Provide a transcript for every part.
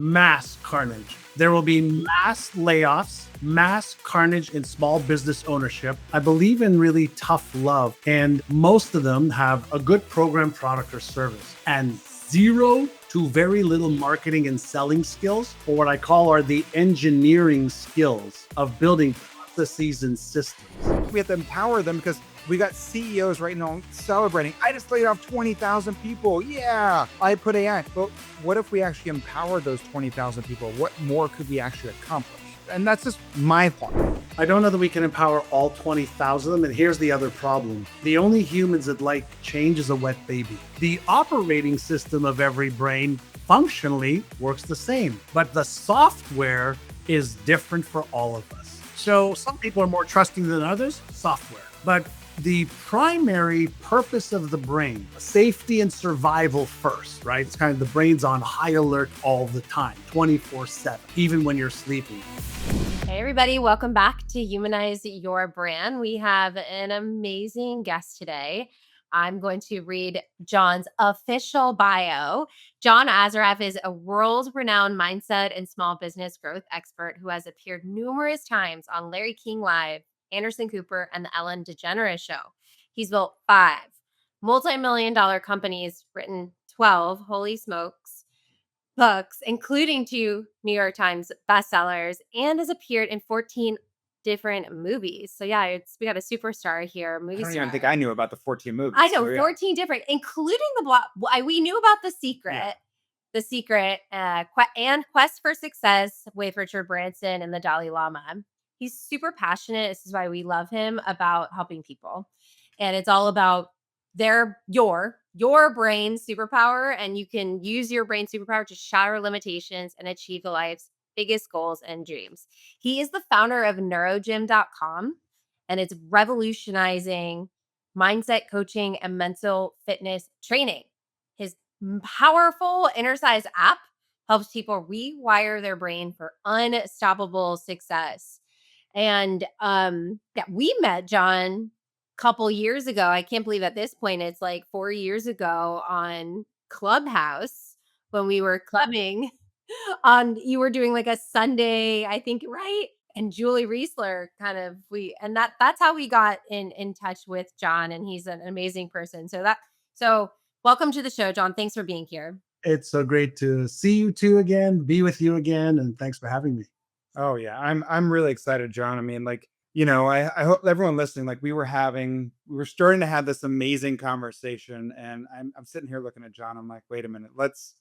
mass carnage. There will be mass layoffs, mass carnage in small business ownership. I believe in really tough love, and most of them have a good program, product, or service, and zero to very little marketing and selling skills, or what I call are the engineering skills of building processes and systems. We have to empower them because we got CEOs right now celebrating. I just laid off 20,000 people. Yeah, I put AI. But what if we actually empowered those 20,000 people? What more could we actually accomplish? And that's just my thought. I don't know that we can empower all 20,000 of them. And here's the other problem. The only humans that like change is a wet baby. The operating system of every brain functionally works the same, but the software is different for all of us. So some people are more trusting than others, software. But the primary purpose of the brain, safety and survival first, right? It's kind of the brain's on high alert all the time, 24/7, even when you're sleeping. Hey, everybody. Welcome back to Humanize Your Brand. We have an amazing guest today. I'm going to read John's official bio. John Assaraf is a world-renowned mindset and small business growth expert who has appeared numerous times on Larry King Live, Anderson Cooper, and the Ellen DeGeneres Show. He's built 5 multi-million-dollar companies, written 12, holy smokes, books, including 2 New York Times bestsellers, and has appeared in 14 different movies. So yeah, we got a superstar here, movie I don't star. even think I knew about the 14 movies. I know, So, yeah. 14 different, including the block. We knew about The Secret, and Quest for Success with Richard Branson and the Dalai Lama. He's super passionate. This is why we love him, about helping people. And it's all about your brain superpower, and you can use your brain superpower to shatter limitations and achieve the life's biggest goals and dreams. He is the founder of NeuroGym.com, and it's revolutionizing mindset coaching and mental fitness training. His powerful Innercise app helps people rewire their brain for unstoppable success. And we met John a couple years ago. I can't believe at this point it's like 4 years ago on Clubhouse when we were clubbing you were doing like a Sunday, I think, right? And Julie Riesler that's how we got in touch with John, and he's an amazing person. So welcome to the show, John. Thanks for being here. It's so great to see you two again, be with you again, and thanks for having me. Oh yeah, I'm really excited, John. I mean, I hope everyone listening, we were starting to have this amazing conversation, and I'm sitting here looking at John. I'm like, wait a minute, let's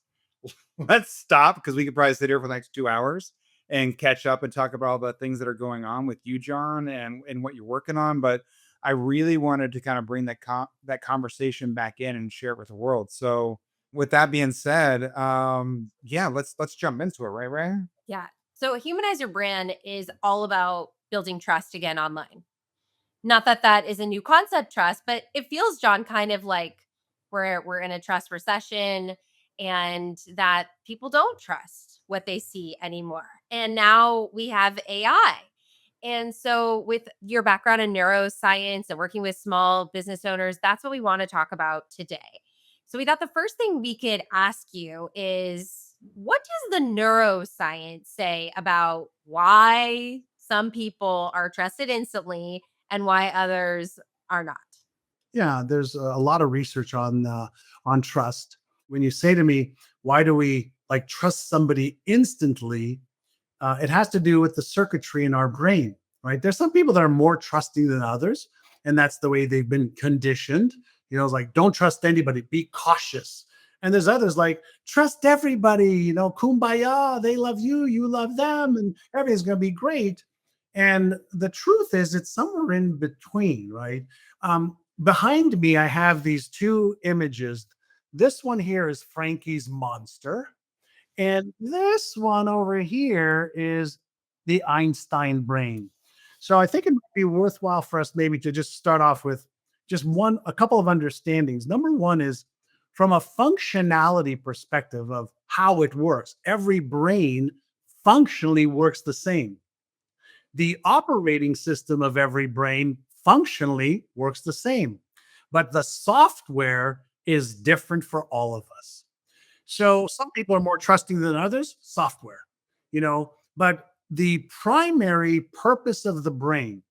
stop, because we could probably sit here for the next 2 hours and catch up and talk about all the things that are going on with you, John, and what you're working on. But I really wanted to kind of bring that conversation back in and share it with the world. So with that being said, yeah, let's jump into it, right, Ray? Yeah. So Humanize Your Brand is all about building trust again online. Not that is a new concept, trust, but it feels, John, kind of like we're in a trust recession, and that people don't trust what they see anymore. And now we have AI. And so with your background in neuroscience and working with small business owners, that's what we want to talk about today. So we thought the first thing we could ask you is, what does the neuroscience say about why some people are trusted instantly and why others are not? Yeah, there's a lot of research on trust. When you say to me, "Why do we like trust somebody instantly?" It has to do with the circuitry in our brain, right? There's some people that are more trusting than others, and that's the way they've been conditioned. It's like, don't trust anybody, be cautious. And there's others like, trust everybody, kumbaya, they love you, you love them, and everything's going to be great. And the truth is, it's somewhere in between, right? Behind me, I have these 2 images. This one here is Frankie's monster. And this one over here is the Einstein brain. So I think it might be worthwhile for us maybe to just start off with just a couple of understandings. Number one is, from a functionality perspective of how it works, every brain functionally works the same. The operating system of every brain functionally works the same, but the software is different for all of us. So some people are more trusting than others, software, but the primary purpose of the brain,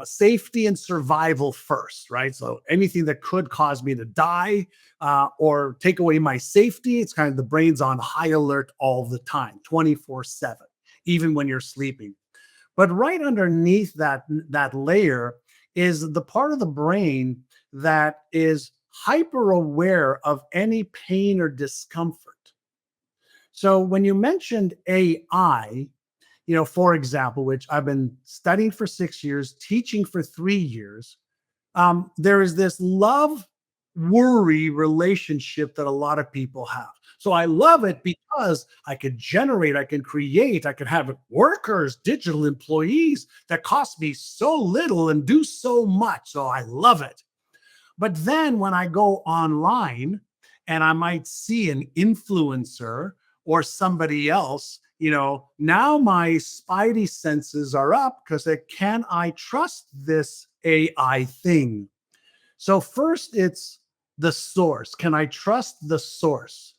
safety and survival first, right? So anything that could cause me to die or take away my safety, it's kind of the brain's on high alert all the time, 24/7, even when you're sleeping. But right underneath that layer is the part of the brain that is hyper aware of any pain or discomfort. So when you mentioned AI, for example, which I've been studying for 6 years, teaching for 3 years, there is this love worry relationship that a lot of people have. So I love it because I could generate, I can create, I can have workers, digital employees that cost me so little and do so much. So I love it. But then when I go online and I might see an influencer or somebody else, now my spidey senses are up because can I trust this AI thing? So first it's the source. Can I trust the source?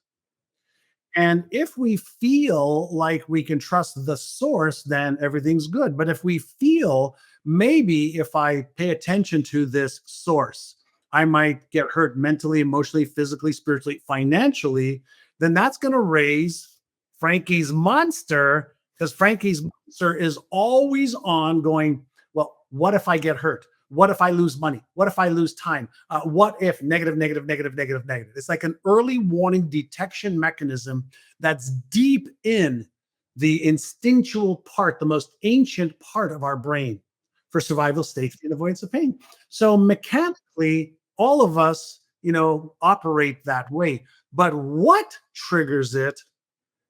And if we feel like we can trust the source, then everything's good. But if we feel maybe if I pay attention to this source, I might get hurt mentally, emotionally, physically, spiritually, financially, then that's going to raise Frankie's monster because Frankie's monster is always on going, well, what if I get hurt? What if I lose money? What if I lose time? What if negative, negative, negative, negative, negative? It's like an early warning detection mechanism that's deep in the instinctual part, the most ancient part of our brain for survival, safety, and avoidance of pain. So mechanically, all of us, operate that way. But what triggers it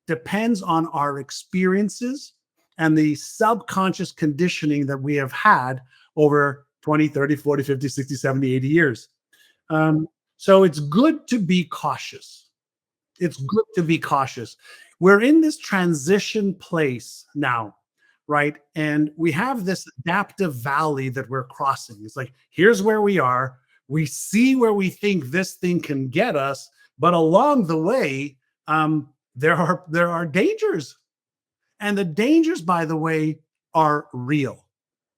depends on our experiences and the subconscious conditioning that we have had over 20, 30, 40, 50, 60, 70, 80 years. Um, so it's good to be cautious. It's good to be cautious. We're in this transition place now, right? And we have this adaptive valley that we're crossing. It's like, here's where we are. We see where we think this thing can get us, but along the way, there are dangers. And the dangers, by the way, are real.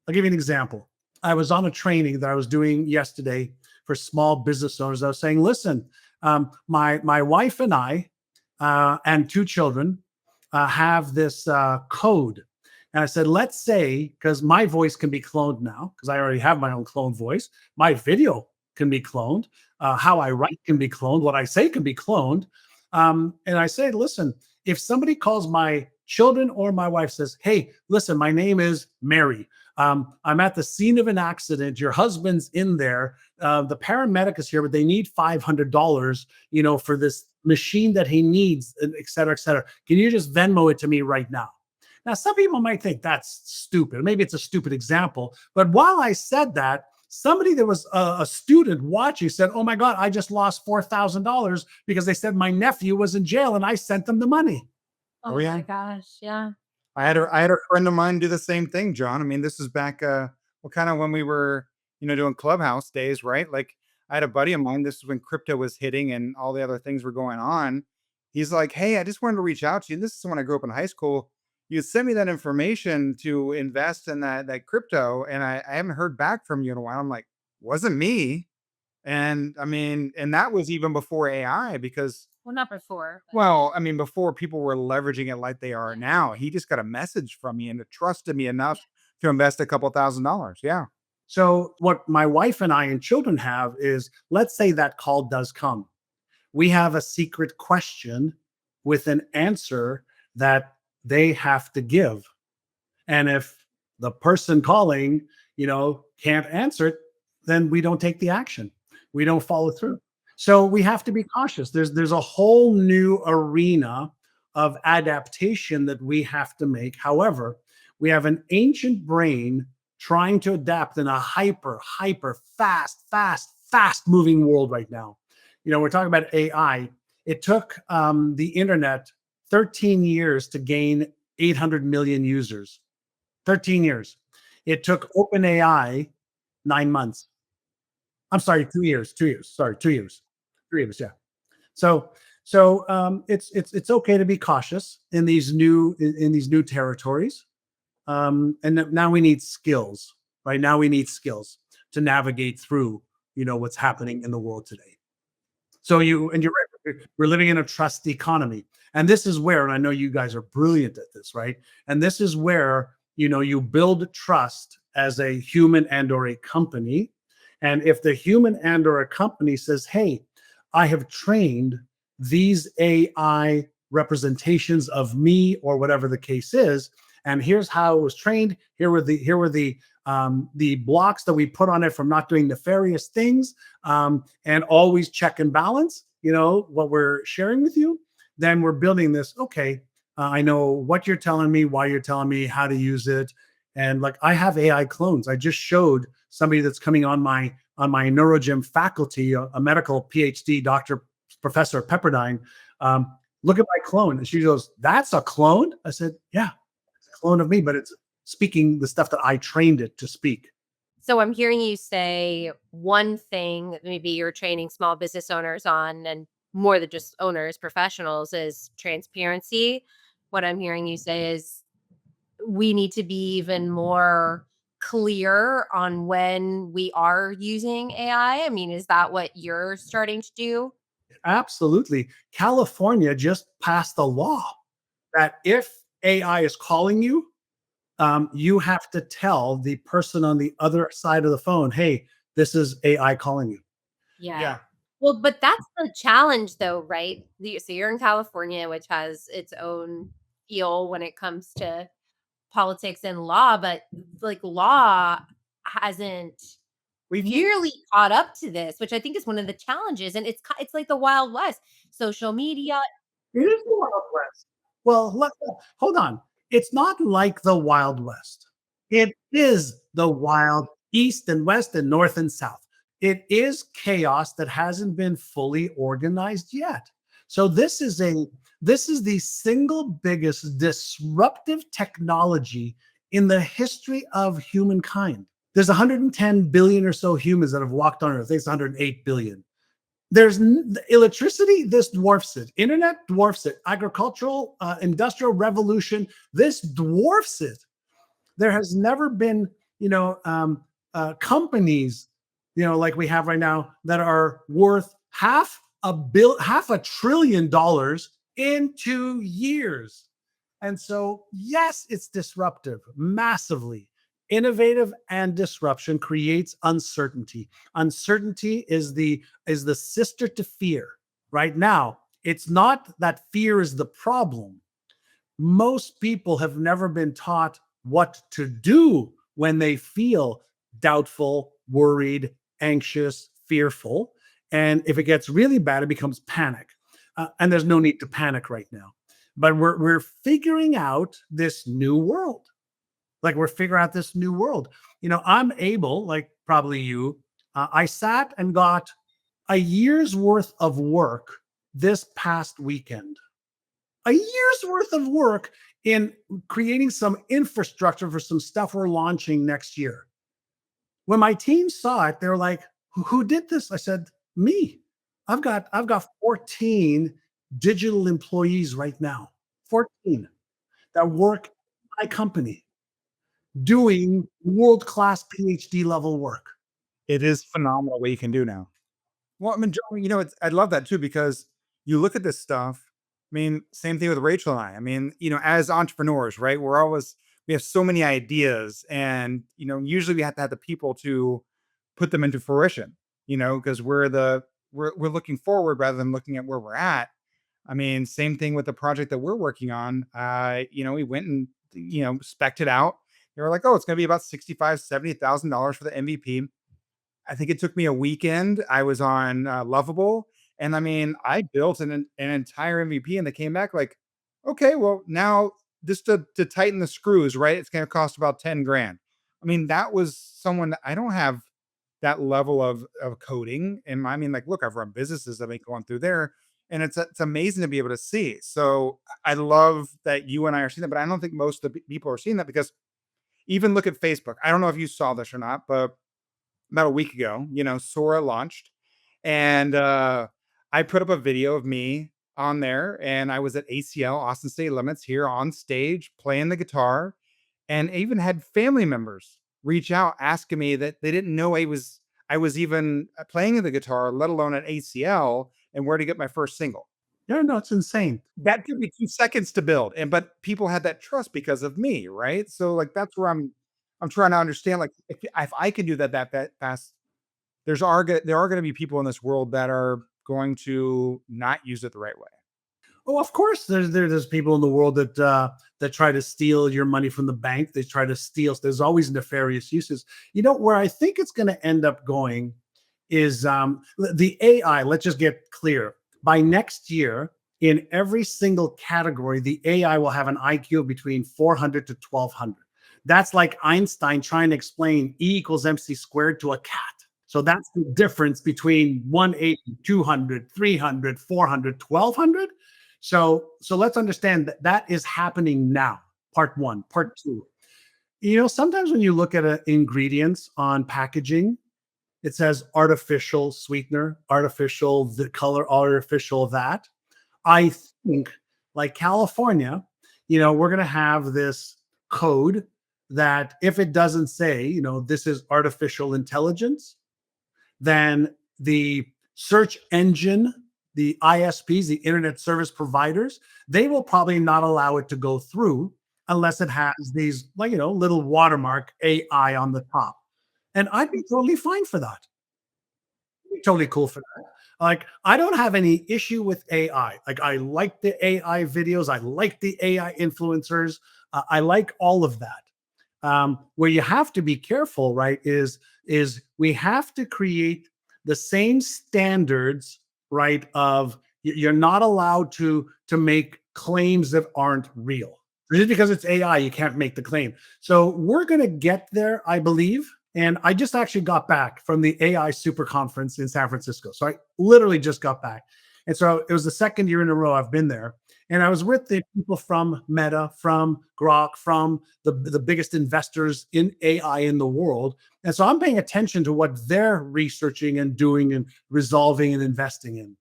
I'll give you an example. I was on a training that I was doing yesterday for small business owners. I was saying, listen, my wife and I and two children have this code. And I said, let's say, because my voice can be cloned now, because I already have my own cloned voice. My video can be cloned. How I write can be cloned. What I say can be cloned. And I say, listen, if somebody calls my children or my wife says, hey, listen, my name is Mary. I'm at the scene of an accident. Your husband's in there. The paramedic is here, but they need $500, for this machine that he needs, et cetera, et cetera. Can you just Venmo it to me right now? Now, some people might think that's stupid. Maybe it's a stupid example. But while I said that, somebody that was a student watching said, oh my God, I just lost $4,000 because they said my nephew was in jail and I sent them the money. Oh Oh, yeah. my gosh. Yeah. I had a friend of mine do the same thing, John. I mean, this is back, kind of when we were, doing Clubhouse days, right? Like, I had a buddy of mine. This is when crypto was hitting and all the other things were going on. He's like, "Hey, I just wanted to reach out to you. This is when I grew up in high school. You sent me that information to invest in that crypto, and I haven't heard back from you in a while." I'm like, "Wasn't me." And I mean, and that was even before AI because Well, not before. well, I mean, before people were leveraging it like they are Yeah. now. He just got a message from me and it trusted me enough to invest a couple $1,000s. Yeah. So what my wife and I and children have is, let's say that call does come. We have a secret question with an answer that they have to give. And if the person calling, can't answer it, then we don't take the action. We don't follow through. So we have to be cautious. There's a whole new arena of adaptation that we have to make. However, we have an ancient brain trying to adapt in a hyper fast moving world right now. We're talking about AI. It took the internet 13 years to gain 800 million users. 13 years. It took OpenAI 9 months. I'm sorry, 2 years. 2 years. Sorry, 2 years. 3 years. Yeah. So So it's okay to be cautious in these new territories. Now we need skills, right? Now we need skills to navigate through, what's happening in the world today. So you're right. We're living in a trust economy, and this is where, and I know you guys are brilliant at this, right? And this is where you build trust as a human and or a company. And if the human and or a company says, "Hey, I have trained these AI representations of me," or whatever the case is, and here's how it was trained. Here were the blocks that we put on it from not doing nefarious things, and always check and balance, what we're sharing with you. Then we're building this. Okay, I know what you're telling me, why you're telling me, how to use it. And like, I have AI clones. I just showed somebody that's coming on my NeuroGym faculty, a medical PhD doctor, Professor Pepperdine. Look at my clone. And she goes, "That's a clone?" I said, "Yeah, it's a clone of me, but it's speaking the stuff that I trained it to speak." So I'm hearing you say one thing that maybe you're training small business owners on, and more than just owners, professionals, is transparency. What I'm hearing you say is we need to be even more clear on when we are using AI. I mean, is that what you're starting to do? Absolutely. California just passed a law that if AI is calling you, you have to tell the person on the other side of the phone, "Hey, this is AI calling you." Yeah. Yeah. Well, but that's the challenge though, right? So you're in California, which has its own feel when it comes to politics and law, but like law hasn't We've nearly caught up to this, which I think is one of the challenges. And it's like the Wild West, social media. It is the Wild West. Well, hold on. It's not like the Wild West. It is the Wild East and West and North and South. It is chaos that hasn't been fully organized yet. So this is the single biggest disruptive technology in the history of humankind. There's 110 billion or so humans that have walked on Earth. I think it's 108 billion. Electricity, this dwarfs it. Internet dwarfs it. Agricultural, industrial revolution, this dwarfs it. There has never been, companies, like we have right now, that are worth $500 billion in 2 years. And so, yes, it's disruptive, massively. Innovative and disruption creates uncertainty. Uncertainty is the sister to fear. Right now, it's not that fear is the problem. Most people have never been taught what to do when they feel doubtful, worried, anxious, fearful. And if it gets really bad, it becomes panic. And there's no need to panic right now. But we're figuring out this new world. Like, we're figuring out this new world. I'm able, like probably you, I sat and got a year's worth of work this past weekend. A year's worth of work in creating some infrastructure for some stuff we're launching next year. When my team saw it, they were like, "Who did this?" I said, "Me. I've got 14 digital employees right now. 14 that work at my company doing world-class PhD level work." It is phenomenal what you can do now. Well, I mean, Joe, I love that too because you look at this stuff. I mean, same thing with Rachel and I. I mean, as entrepreneurs, right? We have so many ideas, and usually we have to have the people to put them into fruition. Because we're looking forward rather than looking at where we're at. I mean, same thing with the project that we're working on. We went and spec'd it out. They were like, "Oh, it's going to be about 65, $70,000 for the MVP." I think it took me a weekend. I was on Lovable, and I mean, I built an entire MVP, and they came back like, "Okay, well, now just to tighten the screws, right? It's going to cost about 10 grand." I mean, that was someone that I don't have that level of coding, and I mean, like, look, I've run businesses that make going through there, and it's amazing to be able to see. So I love that you and I are seeing that, but I don't think most of the people are seeing that because even look at Facebook. I don't know if you saw this or not, but about a week ago, Sora launched, and I put up a video of me on there, and I was at ACL, Austin State Limits, here on stage playing the guitar, and I even had family members reach out asking me that they didn't know I was even playing the guitar, let alone at ACL, and where to get my first single. Yeah, no, it's insane. That took me 2 seconds to build, and but people had that trust because of me, right? So, like, that's where I'm trying to understand, like, if I can do that fast, there are gonna be people in this world that are going to not use it the right way. Oh, of course, there's people in the world that try to steal your money from the bank. They try to steal. There's always nefarious uses. You know where I think it's going to end up going is the AI. Let's just get clear. By next year, in every single category, the AI will have an IQ of between 400 to 1200. That's like Einstein trying to explain E equals MC squared to a cat. So that's the difference between 180, 200, 300, 400, 1200. So let's understand that that is happening now. Part one. Part two. Sometimes when you look at ingredients on packaging, it says artificial sweetener, artificial the color, artificial that. I think, like California, we're going to have this code that if it doesn't say, this is artificial intelligence, then the search engine, the ISPs, the internet service providers, they will probably not allow it to go through unless it has these, like, little watermark AI on the top. And I'd be totally fine for that. I'd be totally cool for that. Like, I don't have any issue with AI. Like, I like the AI videos, I like the AI influencers, I like all of that. Where you have to be careful, right, is we have to create the same standards, right? Of you're not allowed to make claims that aren't real. Just because it's AI, you can't make the claim. So we're going to get there, I believe. And I just actually got back from the AI Super Conference in San Francisco. So I literally just got back. And so it was the second year in a row I've been there. And I was with the people from Meta, from Grok, from the biggest investors in AI in the world. And so I'm paying attention to what they're researching and doing and resolving and investing in.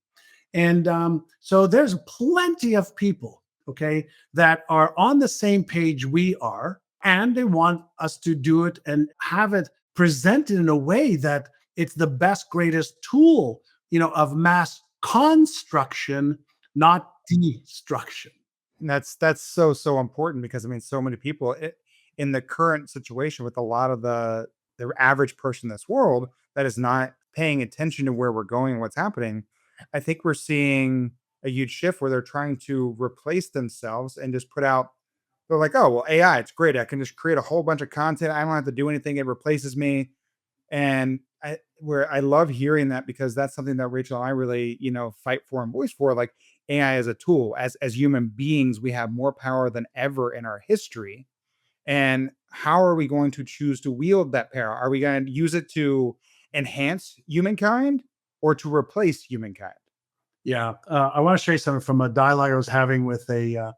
And so there's plenty of people, okay, that are on the same page we are, and they want us to do it and have it presented in a way that it's the best, greatest tool, of mass construction, not destruction. And that's so important because I mean, so many people in the current situation with a lot of the average person in this world that is not paying attention to where we're going and what's happening. I think we're seeing a huge shift where they're trying to replace themselves and just put out. They're like, oh well, AI, it's great. I can just create a whole bunch of content. I don't have to do anything. It replaces me. And I love hearing that because that's something that Rachel and I really, fight for and voice for. Like AI as a tool, as human beings, we have more power than ever in our history. And how are we going to choose to wield that power? Are we going to use it to enhance humankind or to replace humankind? Yeah, I want to show you something from a dialogue I was having with it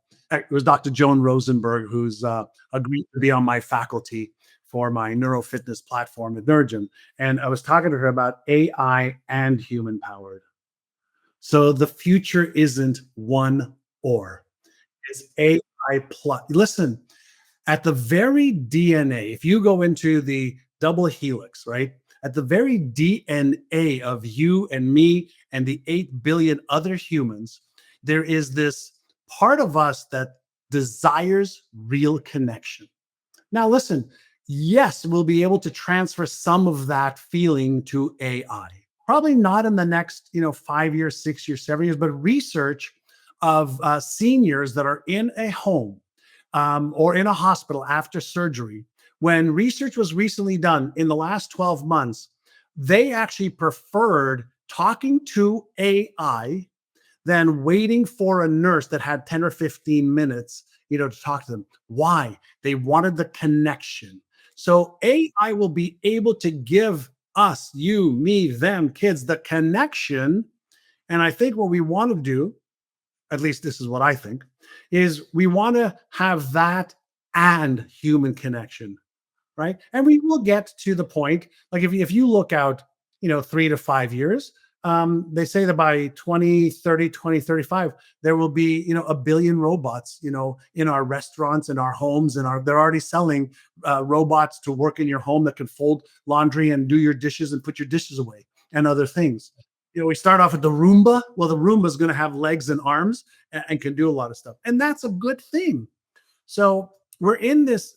was Dr. Joan Rosenberg, who's agreed to be on my faculty for my neurofitness platform at NeuroGym. And I was talking to her about AI and human powered. So the future isn't one or, it's AI plus. Listen, at the very DNA, if you go into the double helix, right? At the very DNA of you and me and the 8 billion other humans, there is this part of us that desires real connection. Now, listen, yes, we'll be able to transfer some of that feeling to AI. Probably not in the next, 5 years, 6 years, 7 years, but research of seniors that are in a home or in a hospital after surgery. When research was recently done in the last 12 months, they actually preferred talking to AI than waiting for a nurse that had 10 or 15 minutes, to talk to them. Why? They wanted the connection. So AI will be able to give us, you, me, them, kids, the connection. And I think what we want to do, at least this is what I think, is we want to have that and human connection, right? And we will get to the point, like if you look out, 3 to 5 years, they say that by 2030, 2035, there will be, a billion robots, in our restaurants, in our homes, they're already selling robots to work in your home that can fold laundry and do your dishes and put your dishes away and other things. We start off with the Roomba. Well, the Roomba is going to have legs and arms and can do a lot of stuff. And that's a good thing. So we're in this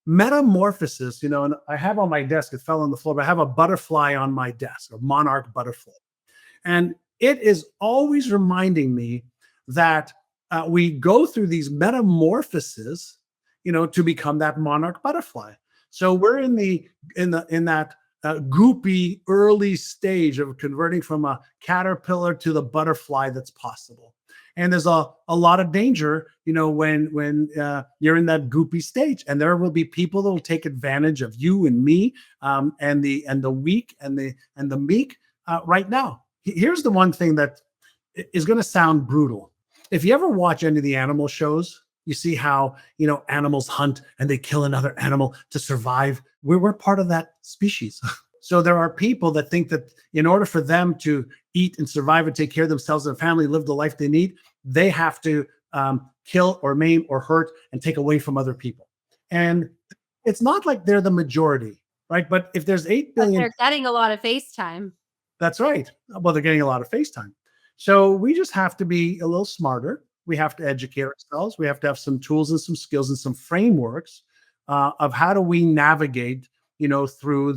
metamorphosis, and I have on my desk, it fell on the floor, but I have a butterfly on my desk, a monarch butterfly. And it is always reminding me that we go through these metamorphoses, to become that monarch butterfly. So we're in that goopy early stage of converting from a caterpillar to the butterfly that's possible. And there's a lot of danger, when you're in that goopy stage, and there will be people that will take advantage of you and me, and the weak and the meek right now. Here's the one thing that is going to sound brutal. If you ever watch any of the animal shows, you see how animals hunt and they kill another animal to survive. We're part of that species. So there are people that think that in order for them to eat and survive and take care of themselves and their family, live the life they need, they have to kill or maim or hurt and take away from other people. And it's not like they're the majority, right? But if there's 8 billion, they're getting a lot of FaceTime. That's right. Well, they're getting a lot of FaceTime. So we just have to be a little smarter. We have to educate ourselves. We have to have some tools and some skills and some frameworks of how do we navigate, through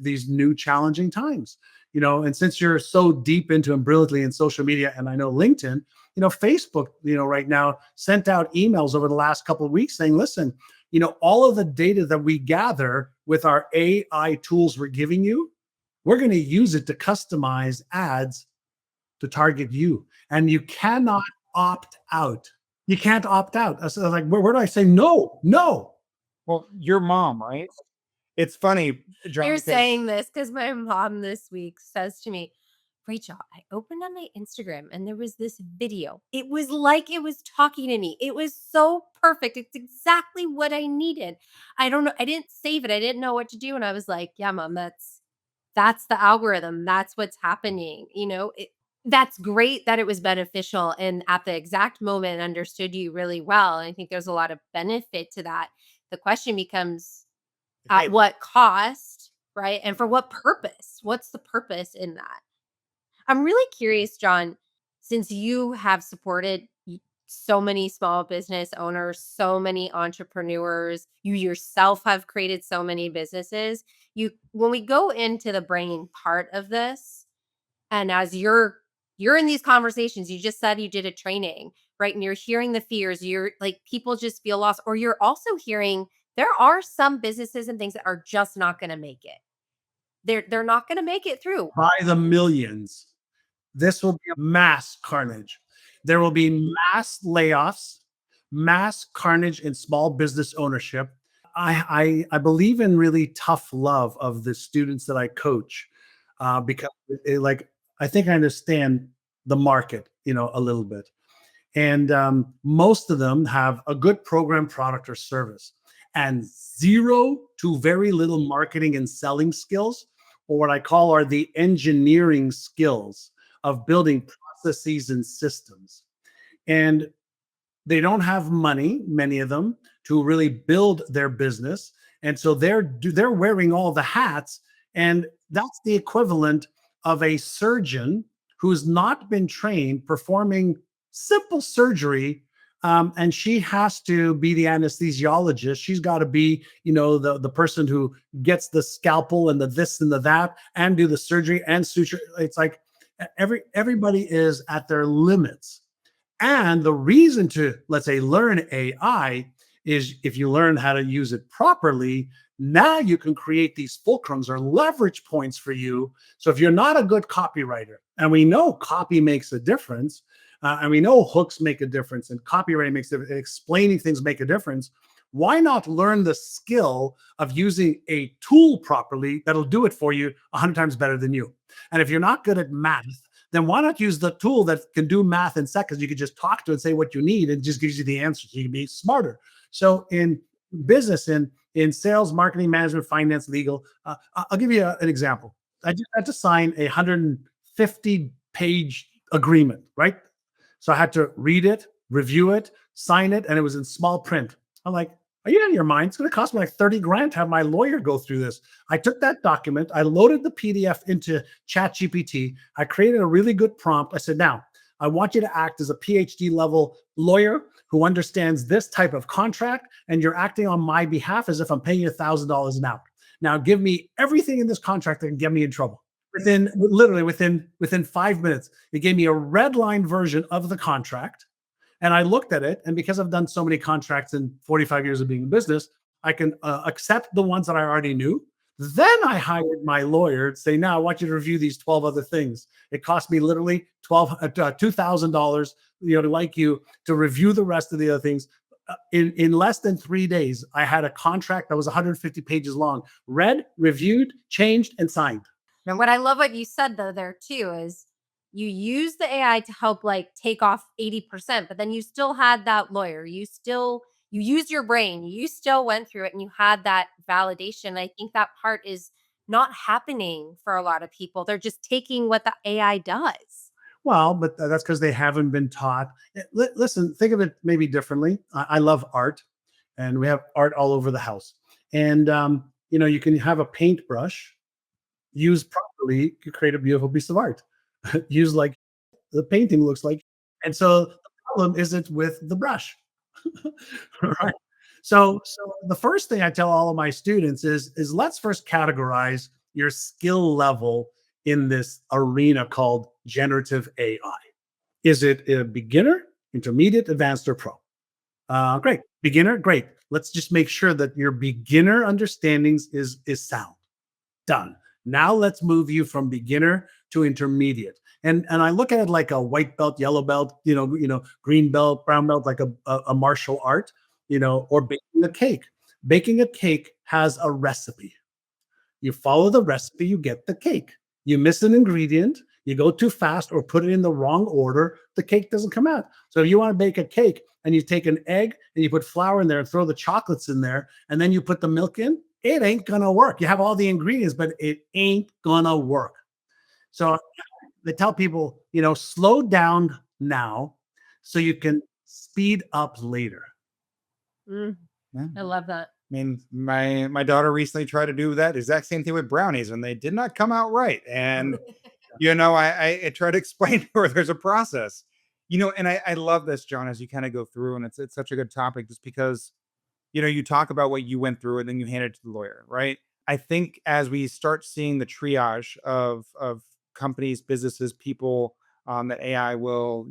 these new challenging times. And since you're so deep into and brilliantly in social media, and I know LinkedIn, Facebook, right now sent out emails over the last couple of weeks saying, listen, all of the data that we gather with our AI tools we're giving you, we're going to use it to customize ads to target you. And you cannot opt out. You can't opt out. I was like, where do I say no? No. Well, your mom, right? It's funny, John. You're saying this because my mom this week says to me, Rachel, I opened on my Instagram and there was this video. It was like it was talking to me. It was so perfect. It's exactly what I needed. I don't know. I didn't save it. I didn't know what to do. And I was like, yeah, mom, that's the algorithm. That's what's happening. That's great that it was beneficial and at the exact moment understood you really well. And I think there's a lot of benefit to that. The question becomes, at what cost, right? And for what purpose? What's the purpose in that? I'm really curious, John, since you have supported so many small business owners, so many entrepreneurs, you yourself have created so many businesses. When we go into the brain part of this, and as you're in these conversations, you just said you did a training, right? And you're hearing the fears, you're like, people just feel lost, or you're also hearing there are some businesses and things that are just not going to make it. They're not going to make it through. By the millions. This will be a mass carnage. There will be mass layoffs, mass carnage in small business ownership. I believe in really tough love of the students that I coach because I think I understand the market, a little bit. And most of them have a good program, product, or service, and zero to very little marketing and selling skills, or what I call are the engineering skills of building processes and systems. And they don't have money, many of them, to really build their business. And so they're wearing all the hats. And that's the equivalent of a surgeon who's not been trained performing simple surgery. And she has to be the anesthesiologist. She's got to be, the person who gets the scalpel and the this and the that and do the surgery and suture. It's like everybody is at their limits. And the reason to, let's say, learn AI is if you learn how to use it properly, now you can create these fulcrums or leverage points for you. So if you're not a good copywriter, and we know copy makes a difference, and we know hooks make a difference, and copywriting makes a difference, explaining things make a difference, why not learn the skill of using a tool properly that'll do it for you 100 times better than you? And if you're not good at math, then why not use the tool that can do math in seconds? You could just talk to it and say what you need and just gives you the answer. So you can be smarter. So in business, in sales, marketing, management, finance, legal, I'll give you an example. I just had to sign a 150-page agreement, right? So I had to read it, review it, sign it, and it was in small print. I'm like, are you out of your mind? It's going to cost me like 30 grand to have my lawyer go through this. I took that document, I loaded the PDF into ChatGPT. I created a really good prompt. I said, now, I want you to act as a PhD level lawyer who understands this type of contract, and you're acting on my behalf as if I'm paying you $1,000 an hour. Now, give me everything in this contract that can get me in trouble. Within 5 minutes, it gave me a red line version of the contract. And I looked at it, and because I've done so many contracts in 45 years of being in business, I can accept the ones that I already knew. Then I hired my lawyer to say, now I want you to review these 12 other things. It cost me literally $2,000, like you, to review the rest of the other things. In less than 3 days, I had a contract that was 150 pages long, read, reviewed, changed, and signed. And what I love what you said though there too is you use the AI to help like take off 80%, but then you still had that lawyer. You used your brain. You still went through it and you had that validation. I think that part is not happening for a lot of people. They're just taking what the AI does. Well, but that's because they haven't been taught. Listen, think of it maybe differently. I love art, and we have art all over the house. And you can have a paintbrush used properly to create a beautiful piece of art. Used like the painting looks like. And so the problem isn't with the brush. Right. So the first thing I tell all of my students is let's first categorize your skill level in this arena called generative AI. Is it a beginner, intermediate, advanced, or pro? Great. Beginner, great. Let's just make sure that your beginner understandings is sound. Done. Now let's move you from beginner to intermediate. And I look at it like a white belt, yellow belt, green belt, brown belt, like a martial art, or baking a cake. Baking a cake has a recipe. You follow the recipe, you get the cake. You miss an ingredient, you go too fast or put it in the wrong order, the cake doesn't come out. So if you want to bake a cake and you take an egg and you put flour in there and throw the chocolates in there, and then you put the milk in, it ain't gonna work. You have all the ingredients, but it ain't gonna work. So they tell people, slow down now so you can speed up later. Mm, Yeah. I love that. I mean, my daughter recently tried to do that exact same thing with brownies, and they did not come out right. And I try to explain to her there's a process. And I love this, John, as you kind of go through, and it's such a good topic, just because you talk about what you went through, and then you hand it to the lawyer, right? I think as we start seeing the triage of companies, businesses, people, that AI will,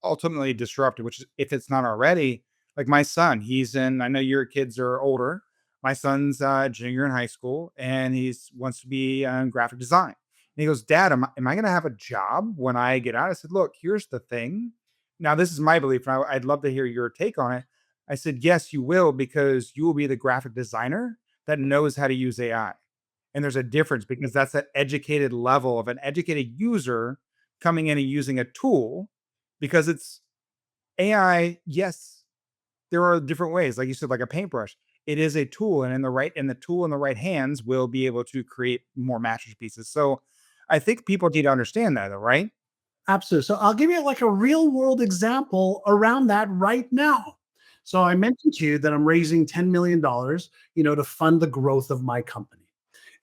ultimately disrupt, which is, if it's not already, like my son, I know your kids are older. My son's junior in high school, and wants to be in graphic design. And he goes, Dad, am I going to have a job when I get out? I said, look, here's the thing. Now, this is my belief, and I'd love to hear your take on it. I said, yes, you will, because you will be the graphic designer that knows how to use AI. And there's a difference, because that's that educated level of an educated user coming in and using a tool, because it's AI. Yes, there are different ways, like you said, like a paintbrush. It is a tool, and the tool in the right hands will be able to create more masterpieces. So I think people need to understand that, though, right? Absolutely. So I'll give you like a real world example around that right now. So I mentioned to you that I'm raising $10 million, to fund the growth of my company.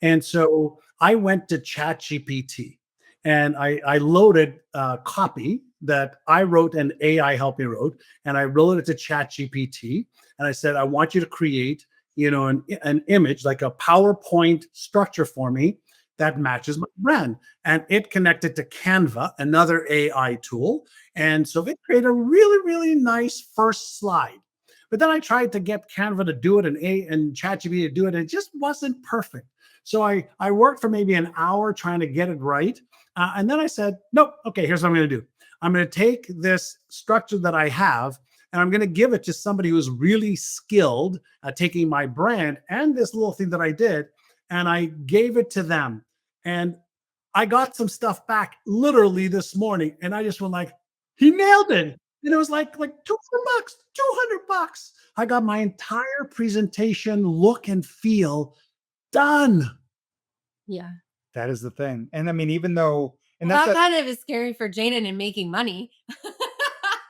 And so I went to ChatGPT, and I loaded copy that I wrote and AI helped me wrote, and I wrote it to ChatGPT, and I said, I want you to create, an image, like a PowerPoint structure for me that matches my brand. And it connected to Canva, another AI tool. And so it created a really, really nice first slide. But then I tried to get Canva to do it and ChatGPT to do it, and it just wasn't perfect. So I worked for maybe an hour trying to get it right. And then I said, nope, okay, here's what I'm going to do. I'm going to take this structure that I have, and I'm going to give it to somebody who's really skilled at taking my brand and this little thing that I did, and I gave it to them. And I got some stuff back literally this morning, and I just went like, he nailed it. And it was like $200, $200. I got my entire presentation look and feel done. Yeah. That is the thing. And I mean, even though, and that's That kind of is scary for Jaden and making money.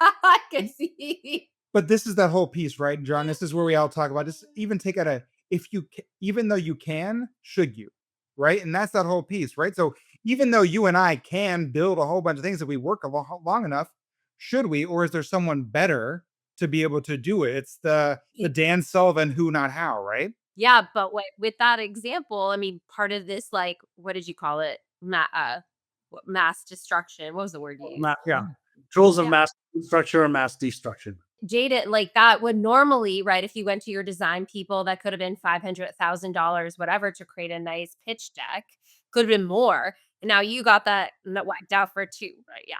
I can see. but this is that whole piece, right, John? This is where we all talk about this. Even take out a, if you, even though you can, should you, right? And that's that whole piece, right? So even though you and I can build a whole bunch of things if we work long enough, should we, or is there someone better to be able to do it? It's the Dan Sullivan who, not how, right? Yeah, but with that example, I mean, part of this, like, what did you call it? Mass destruction. What was the word you used? Yeah. Tools of Yeah. mass structure and mass destruction. Jada, like that would normally, right? If you went to your design people, that could have been $500,000, whatever, to create a nice pitch deck. Could have been more. And now you got that wiped out for right? Yeah,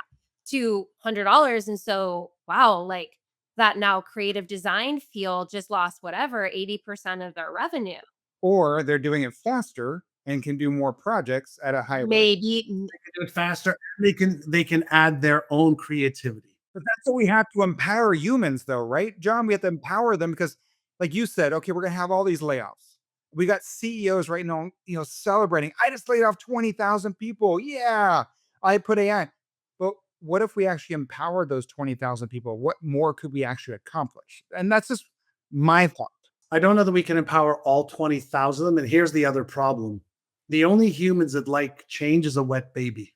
$200. And so, wow, like that now creative design field just lost whatever 80% of their revenue. Or they're doing it faster and can do more projects at a higher rate. Maybe They can do it faster. They can add their own creativity. But that's what we have to empower humans, though, right, John? We have to empower them because, like you said, okay, we're gonna have all these layoffs. We got CEOs right now, celebrating. I just laid off 20,000 people. Yeah, I put AI. But what if we actually empowered those 20,000 people? What more could we actually accomplish? And that's just my thought. I don't know that we can empower all 20,000 of them. And here's the other problem. The only humans that like change is a wet baby.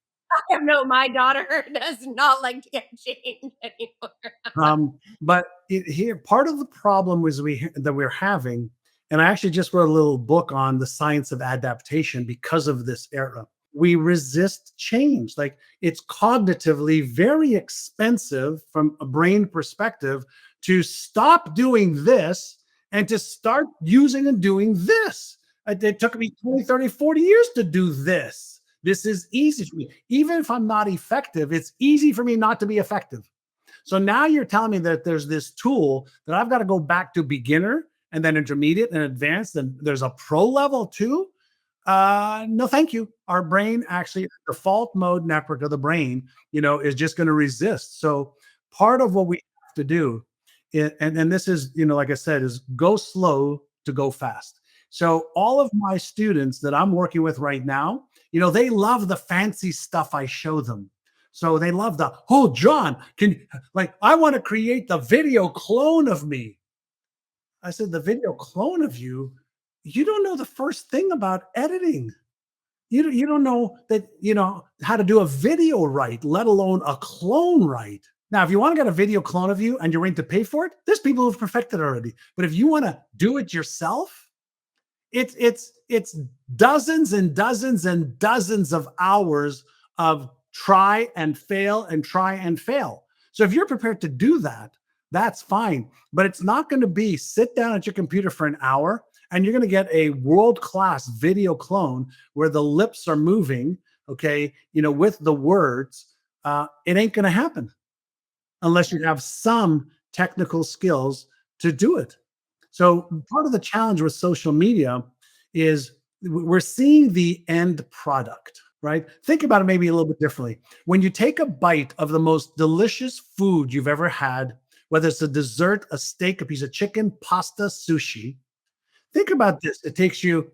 no, my daughter does not like to change anymore. But here, part of the problem was that we're having, and I actually just wrote a little book on the science of adaptation because of this era. We resist change. Like, it's cognitively very expensive from a brain perspective to stop doing this and to start using and doing this. It took me 20, 30, 40 years to do this. This is easy for me. Even if I'm not effective, it's easy for me not to be effective. So now you're telling me that there's this tool that I've got to go back to beginner and then intermediate and advanced, and there's a pro level too? No, thank you. Our brain actually, default mode network of the brain, is just going to resist. So part of what we have to do, and this is, like I said, is go slow to go fast. So all of my students that I'm working with right now, they love the fancy stuff I show them. So they love John, I want to create the video clone of me. I said, the video clone of you? You don't know the first thing about editing. You don't know that, how to do a video right, let alone a clone right. Now, if you want to get a video clone of you and you're willing to pay for it, there's people who've perfected it already. But if you want to do it yourself, it's dozens and dozens and dozens of hours of try and fail and try and fail. So if you're prepared to do that, that's fine. But it's not going to be sit down at your computer for an hour and you're going to get a world-class video clone where the lips are moving, okay, with the words. It ain't going to happen unless you have some technical skills to do it. So part of the challenge with social media is we're seeing the end product, right? Think about it maybe a little bit differently. When you take a bite of the most delicious food you've ever had, whether it's a dessert, a steak, a piece of chicken, pasta, sushi, think about this. It takes you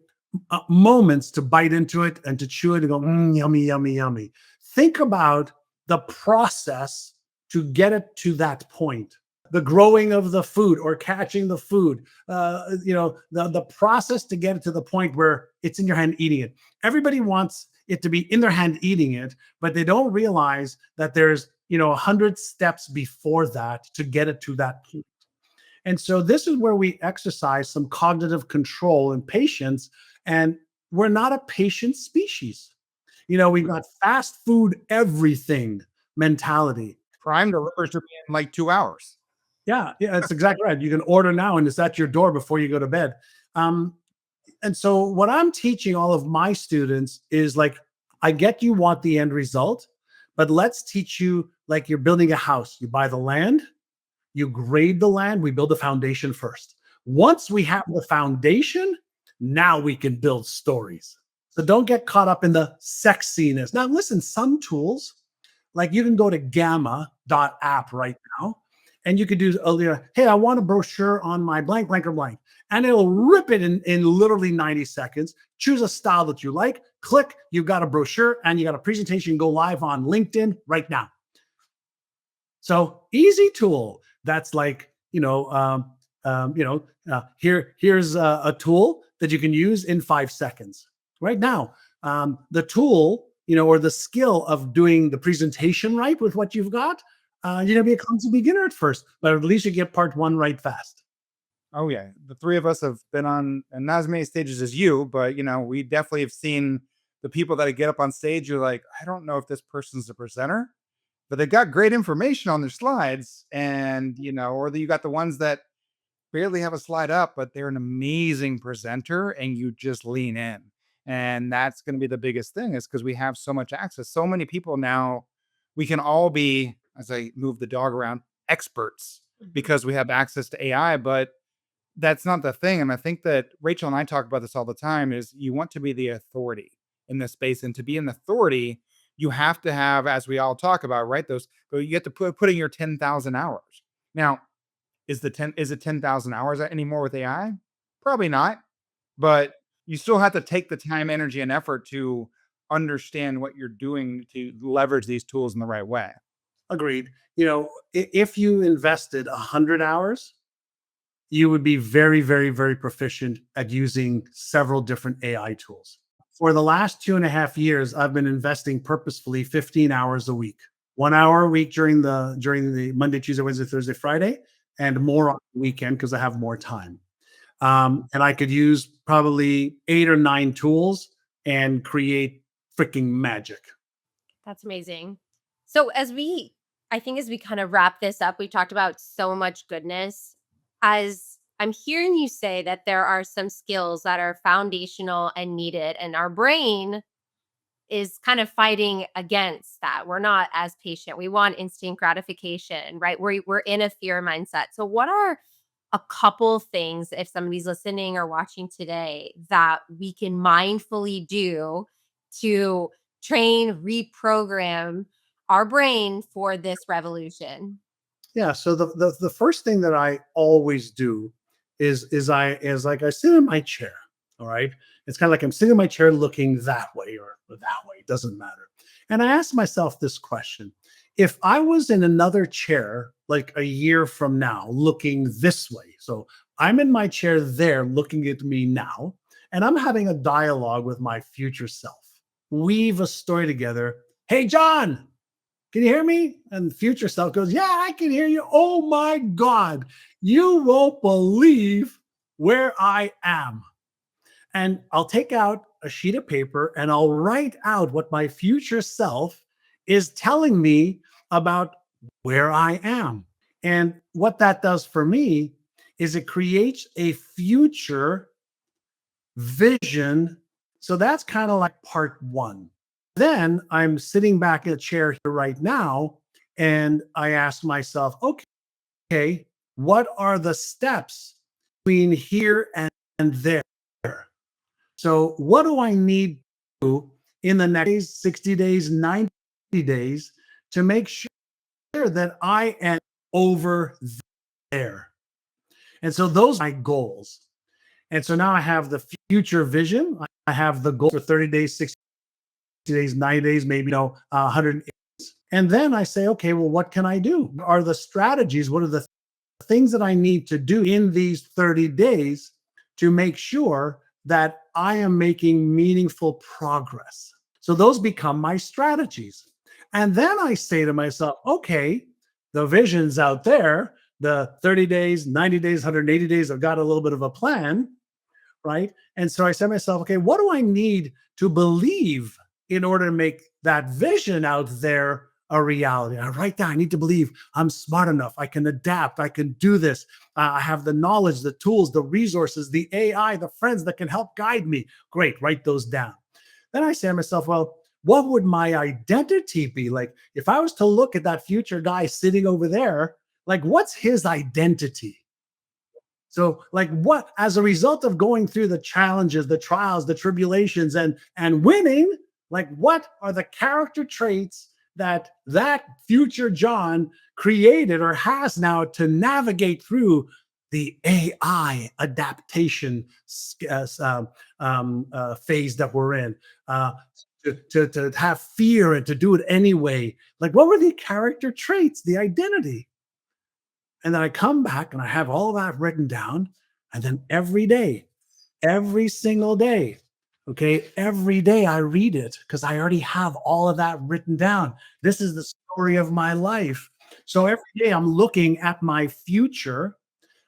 moments to bite into it and to chew it and go, yummy, yummy, yummy. Think about the process to get it to that point. The growing of the food or catching the food, the process to get it to the point where it's in your hand eating it. Everybody wants it to be in their hand eating it, but they don't realize that there's 100 steps before that to get it to that point. And so this is where we exercise some cognitive control and patience. And we're not a patient species. We've got fast food everything mentality. Prime delivers to me in like 2 hours. Yeah, that's exactly right. You can order now and it's at your door before you go to bed. And so what I'm teaching all of my students is I get you want the end result, but let's teach you like you're building a house. You buy the land, you grade the land, we build the foundation first. Once we have the foundation, now we can build stories. So don't get caught up in the sexiness. Now listen, some tools, like you can go to gamma.app right now, and you could do, hey, I want a brochure on my blank, blank, or blank. And it'll rip it in literally 90 seconds. Choose a style that you like, click, you've got a brochure and you got a presentation, go live on LinkedIn right now. So easy tool. That's like, here's a tool that you can use in 5 seconds right now. The tool, or the skill of doing the presentation right with what you've got, becomes a beginner at first, but at least you get part one right fast. Oh yeah, the three of us have been on, and not as many stages as you, but we definitely have seen the people that get up on stage. You're like, I don't know if this person's a presenter, but they've got great information on their slides, and or you got the ones that barely have a slide up, but they're an amazing presenter, and you just lean in. And that's going to be the biggest thing, is because we have so much access, so many people now. We can all be, as I move the dog around, experts because we have access to AI, but that's not the thing. And I think that Rachel and I talk about this all the time, is you want to be the authority in this space. And to be an authority, you have to have, as we all talk about, right? You get to put in your 10,000 hours. Now, is it 10,000 hours anymore with AI? Probably not, but you still have to take the time, energy, and effort to understand what you're doing to leverage these tools in the right way. Agreed. If you invested 100 hours, you would be very, very, very proficient at using several different AI tools. For the last 2.5 years, I've been investing purposefully 15 hours a week, 1 hour a week during the Monday, Tuesday, Wednesday, Thursday, Friday, and more on the weekend because I have more time. And I could use probably 8 or 9 tools and create freaking magic. That's amazing. So I think as we kind of wrap this up, we talked about so much goodness. As I'm hearing you say that there are some skills that are foundational and needed, and our brain is kind of fighting against that. We're not as patient. We want instant gratification, right? We're in a fear mindset. So what are a couple things, if somebody's listening or watching today, that we can mindfully do to train, reprogram our brain for this revolution? Yeah. So the first thing that I always do is like I sit in my chair. All right. It's kind of like I'm sitting in my chair looking that way or that way. It doesn't matter. And I ask myself this question: if I was in another chair like a year from now, looking this way, so I'm in my chair there looking at me now, and I'm having a dialogue with my future self. Weave a story together. Hey, John, can you hear me? And the future self goes, yeah, I can hear you. Oh my God, you won't believe where I am. And I'll take out a sheet of paper and I'll write out what my future self is telling me about where I am. And what that does for me is it creates a future vision. So that's kind of like part one. Then I'm sitting back in a chair here right now, and I ask myself, okay, what are the steps between here and there? So what do I need to do in the next 60 days, 90 days to make sure that I am over there? And so those are my goals. And so now I have the future vision. I have the goal for 30 days, 60 days, 90 days, maybe 100 days. And then I say, okay, well, what can I do? What are the strategies? What are the things that I need to do in these 30 days to make sure that I am making meaningful progress? So those become my strategies. And then I say to myself, okay, the vision's out there, the 30 days, 90 days, 180 days, I've got a little bit of a plan, right? And so I said to myself, okay, what do I need to believe in order to make that vision out there a reality? I write down, I need to believe I'm smart enough. I can adapt. I can do this. I have the knowledge, the tools, the resources, the AI, the friends that can help guide me. Great, write those down. Then I say to myself, well, what would my identity be? Like if I was to look at that future guy sitting over there, like what's his identity? So like what, as a result of going through the challenges, the trials, the tribulations, and winning, like what are the character traits that future John created or has now to navigate through the AI adaptation phase that we're in, to have fear and to do it anyway. Like, what were the character traits, the identity? And then I come back and I have all of that written down. And then every day, every single day, okay, every day I read it because I already have all of that written down. This is the story of my life. So every day I'm looking at my future.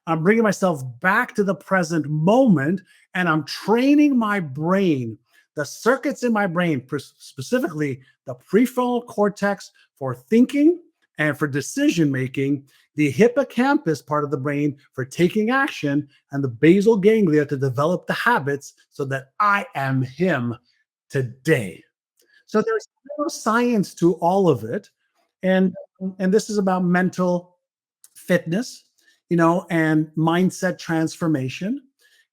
I'm bringing myself back to the present moment, and I'm training my brain, the circuits in my brain, specifically the prefrontal cortex for thinking and for decision making, the hippocampus part of the brain for taking action, and the basal ganglia to develop the habits so that I am him today. So there's neuroscience to all of it. And this is about mental fitness, and mindset transformation.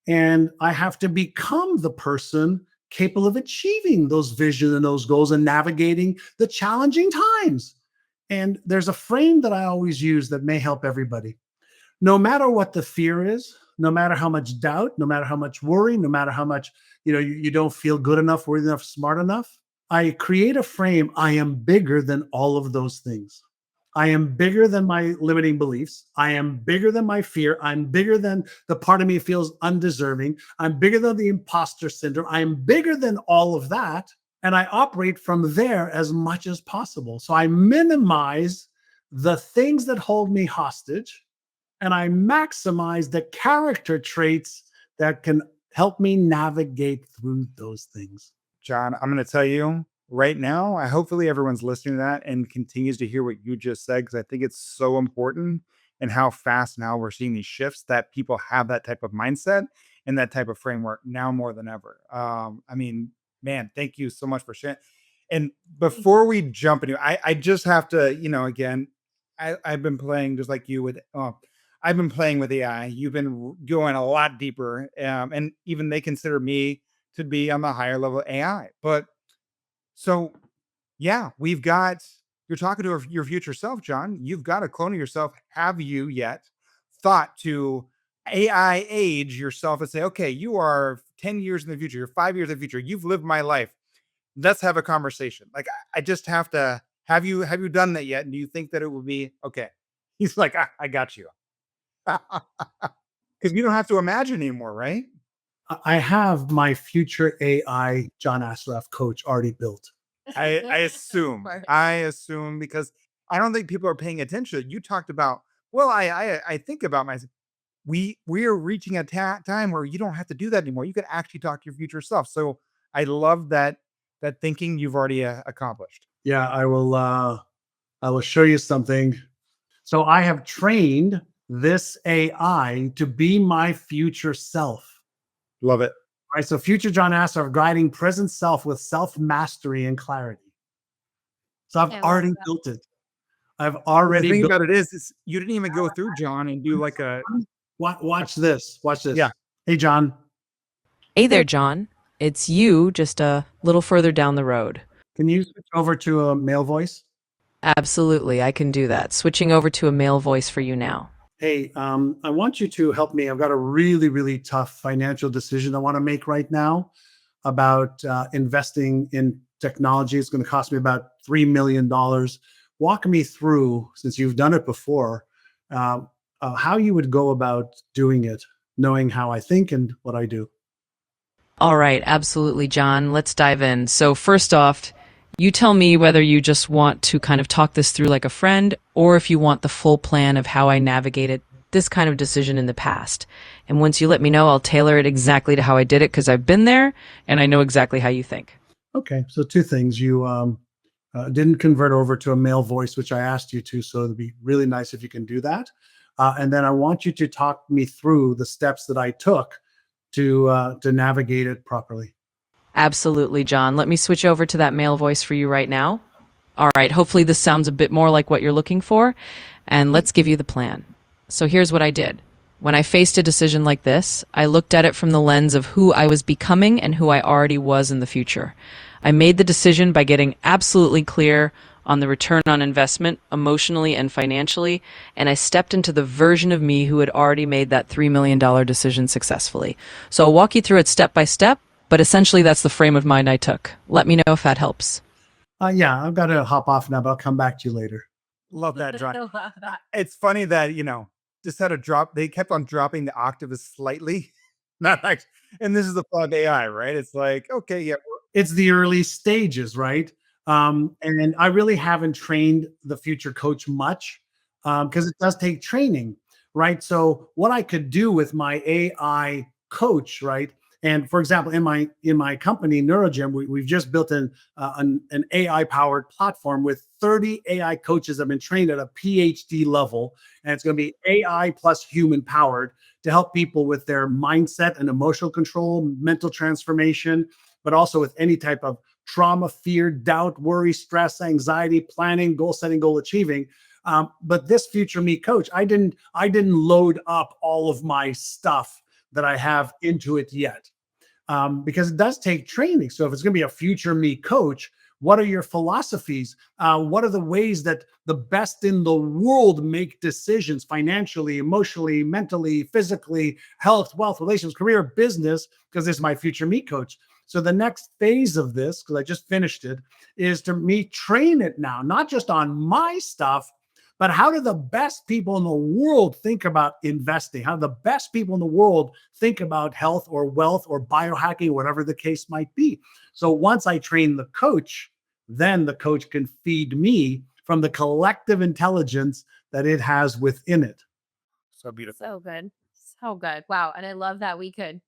And I have to become the person capable of achieving those visions and those goals and navigating the challenging times. And there's a frame that I always use that may help everybody. No matter what the fear is, no matter how much doubt, no matter how much worry, no matter how much, you don't feel good enough, worthy enough, smart enough, I create a frame. I am bigger than all of those things. I am bigger than my limiting beliefs. I am bigger than my fear. I'm bigger than the part of me feels undeserving. I'm bigger than the imposter syndrome. I am bigger than all of that. And I operate from there as much as possible. So I minimize the things that hold me hostage, and I maximize the character traits that can help me navigate through those things. John, I'm going to tell you right now, hopefully everyone's listening to that and continues to hear what you just said, because I think it's so important and how fast now we're seeing these shifts that people have that type of mindset and that type of framework now more than ever. Man, thank you so much for sharing. And before we jump into, I just have to, again, I've been playing just like you with, I've been playing with AI. You've been going a lot deeper, and even they consider me to be on the higher level AI. But so, yeah, you're talking to your future self, John. You've got a clone of yourself. Have you yet thought to AI age yourself and say, okay, you are 10 years in the future, you're 5 years in the future, you've lived my life. Let's have a conversation. Like, I just have to, have you done that yet? And do you think that it will be okay? He's like, I got you. Because you don't have to imagine anymore, right? I have my future AI John Assaraf coach already built. I assume because I don't think people are paying attention. You talked about, well, I think about myself. We are reaching a time where you don't have to do that anymore. You could actually talk to your future self. So I love that thinking you've already accomplished. Yeah, I will show you something. So I have trained this AI to be my future self. Love it. Right. So future John Assaraf guiding present self with self-mastery and clarity. So I've already built it. I've already The thing built about it is you didn't even go through John and do like a watch this. Watch this. Yeah. Hey, John. Hey there, John. It's you, just a little further down the road. Can you switch over to a male voice? Absolutely, I can do that. Switching over to a male voice for you now. Hey, I want you to help me. I've got a really, really tough financial decision I want to make right now about investing in technology. It's going to cost me about $3 million. Walk me through, since you've done it before, how you would go about doing it, knowing how I think and what I do. All right, absolutely, John. Let's dive in. So first off, you tell me whether you just want to kind of talk this through like a friend, or if you want the full plan of how I navigated this kind of decision in the past. And once you let me know, I'll tailor it exactly to how I did it, because I've been there and I know exactly how you think. Okay, so two things. You didn't convert over to a male voice, which I asked you to, so it'd be really nice if you can do that. And then I want you to talk me through the steps that I took to navigate it properly. Absolutely, John. Let me switch over to that male voice for you right now. All right, hopefully this sounds a bit more like what you're looking for, and let's give you the plan. So here's what I did. When I faced a decision like this, I looked at it from the lens of who I was becoming and who I already was in the future. I made the decision by getting absolutely clear on the return on investment, emotionally and financially, and I stepped into the version of me who had already made that $3 million decision successfully. So I'll walk you through it step by step, but essentially that's the frame of mind I took. Let me know if that helps. Yeah, I've got to hop off now, but I'll come back to you later. Love that, I John. love that. It's funny that, just had a drop. They kept on dropping the octave slightly. Not like, and this is the fun of AI, right? It's like, okay, yeah. It's the early stages, right? And I really haven't trained the future coach much because it does take training, right? So what I could do with my AI coach, right? And for example, in my company, NeuroGym, we've just built an AI powered platform with 30 AI coaches that have been trained at a PhD level, and it's going to be AI plus human powered to help people with their mindset and emotional control, mental transformation, but also with any type of trauma, fear, doubt, worry, stress, anxiety, planning, goal setting, goal achieving. But this future me coach, I didn't load up all of my stuff that I have into it yet, because it does take training. So if it's going to be a future me coach, what are your philosophies? What are the ways that the best in the world make decisions financially, emotionally, mentally, physically, health, wealth, relations, career, business? Because this is my future me coach. So the next phase of this, because I just finished it, is to me train it now, not just on my stuff, but how do the best people in the world think about investing? How do the best people in the world think about health or wealth or biohacking, whatever the case might be? So once I train the coach, then the coach can feed me from the collective intelligence that it has within it. So beautiful. So good. So good. Wow. And I love that we could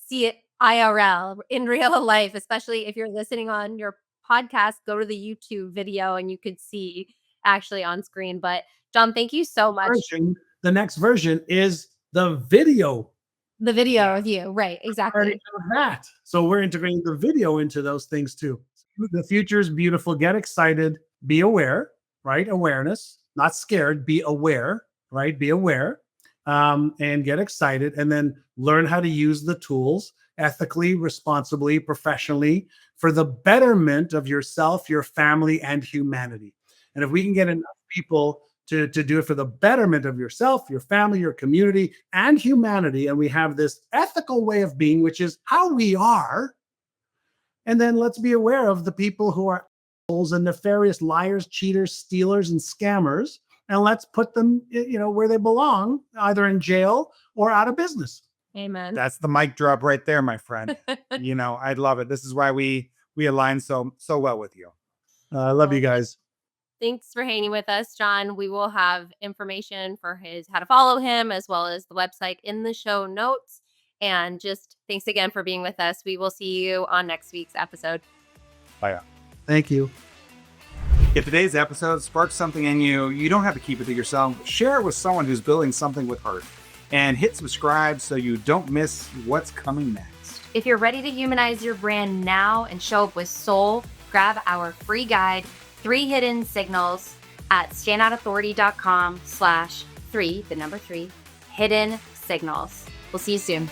see it IRL in real life, especially if you're listening on your podcast, go to the YouTube video and you could see actually on screen. But John, thank you so much. The next version is the video. The video of you. Right. Already Exactly. have that. So we're integrating the video into those things too. The future is beautiful. Get excited. Be aware, right? Awareness, not scared. Be aware, right? Be aware, and get excited, and then learn how to use the tools ethically, responsibly, professionally for the betterment of yourself, your family, and humanity. And if we can get enough people to do it for the betterment of yourself, your family, your community, and humanity, and we have this ethical way of being, which is how we are, and then let's be aware of the people who are assholes and nefarious liars, cheaters, stealers, and scammers, and let's put them, where they belong, either in jail or out of business. Amen. That's the mic drop right there, my friend. I love it. This is why we align so well with you. I love you guys. Thanks for hanging with us, John. We will have information for how to follow him, as well as the website in the show notes. And just thanks again for being with us. We will see you on next week's episode. Bye. Thank you. If today's episode sparks something in you, you don't have to keep it to yourself. Share it with someone who's building something with heart. And hit subscribe so you don't miss what's coming next. If you're ready to humanize your brand now and show up with soul, grab our free guide, 3 Hidden Signals, at standoutauthority.com/3, the number 3, hidden signals. We'll see you soon.